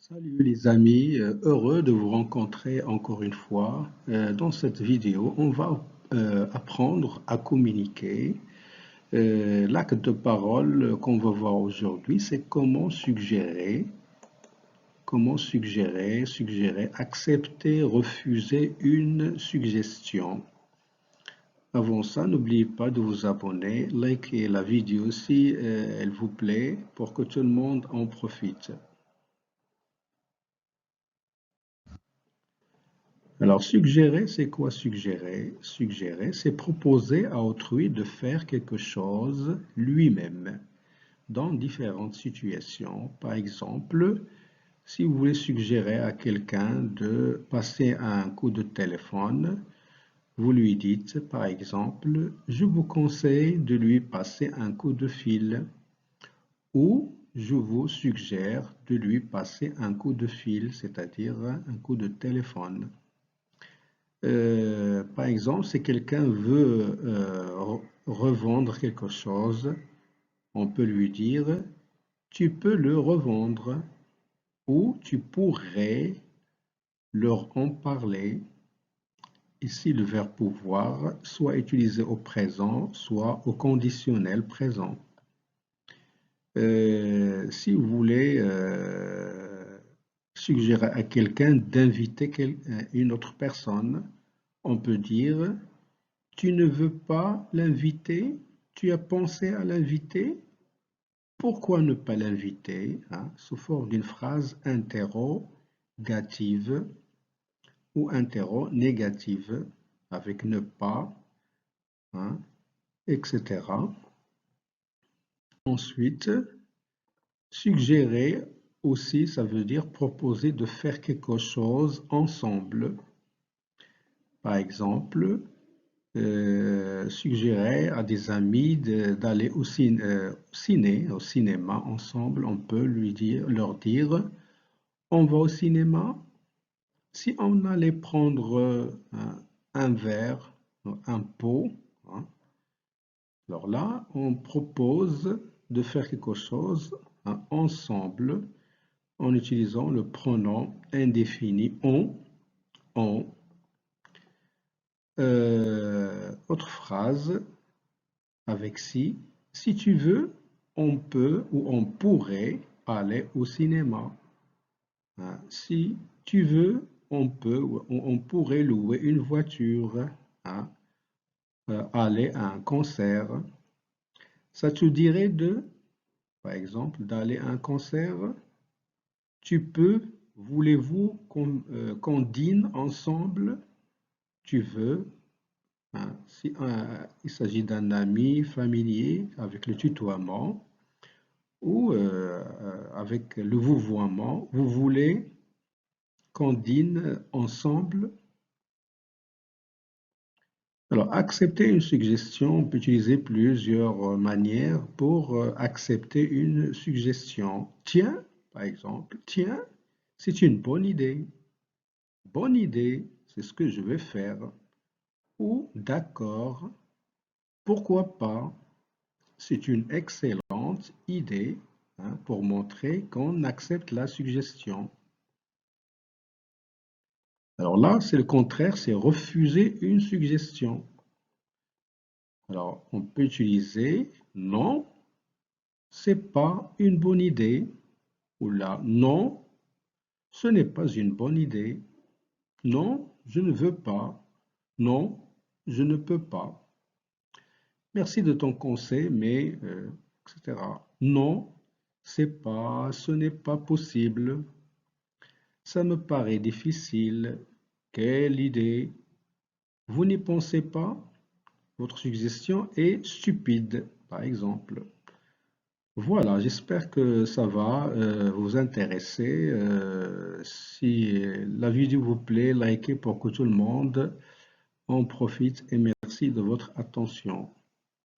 Salut les amis, heureux de vous rencontrer encore une fois. Dans cette vidéo, on va apprendre à communiquer. L'acte de parole qu'on va voir aujourd'hui, c'est suggérer, accepter, refuser une suggestion. Avant ça, n'oubliez pas de vous abonner, liker la vidéo si elle vous plaît pour que tout le monde en profite. Alors, suggérer, c'est quoi suggérer? Suggérer, c'est proposer à autrui de faire quelque chose lui-même dans différentes situations. Par exemple, si vous voulez suggérer à quelqu'un de passer un coup de téléphone, vous lui dites, par exemple, je vous conseille de lui passer un coup de fil ou je vous suggère de lui passer un coup de fil, c'est-à-dire un coup de téléphone. Par exemple, si quelqu'un veut revendre quelque chose, on peut lui dire, tu peux le revendre ou tu pourrais leur en parler. Ici, le verbe pouvoir soit utilisé au présent, soit au conditionnel présent. Si vous voulez suggérer à quelqu'un d'inviter une autre personne, on peut dire, tu ne veux pas l'inviter? Tu as pensé à l'inviter? Pourquoi ne pas l'inviter? Sous forme d'une phrase interrogative ou interronégative avec ne pas, etc. Ensuite, suggérer aussi, ça veut dire proposer de faire quelque chose ensemble. Par exemple, suggérer à des amis d'aller au cinéma ensemble, on peut leur dire, on va au cinéma. Si on allait prendre un verre, un pot, alors là, on propose de faire quelque chose ensemble en utilisant le pronom indéfini on. Autre phrase avec si tu veux, on peut ou on pourrait aller au cinéma. Si tu veux, on peut ou on pourrait louer une voiture, aller à un concert. Ça te dirait par exemple, d'aller à un concert? Tu peux, voulez-vous qu'on dîne ensemble? Tu veux? Si il s'agit d'un ami familier avec le tutoiement ou avec le vouvoiement, vous voulez qu'on dîne ensemble? Alors, accepter une suggestion, on peut utiliser plusieurs manières pour accepter une suggestion. Tiens, par exemple, tiens, c'est une bonne idée. Bonne idée, c'est ce que je vais faire. Ou d'accord, pourquoi pas? C'est une excellente idée pour montrer qu'on accepte la suggestion. Alors là, c'est le contraire, c'est refuser une suggestion. Alors, on peut utiliser non, c'est pas une bonne idée. Ou là, non, ce n'est pas une bonne idée. Non, je ne veux pas. Non, je ne peux pas. Merci de ton conseil, mais, etc. Non, ce n'est pas possible. Ça me paraît difficile. Quelle idée! Vous n'y pensez pas? Votre suggestion est stupide, par exemple. Voilà, j'espère que ça va vous intéresser. Si la vidéo vous plaît, likez pour que tout le monde en profite et merci de votre attention.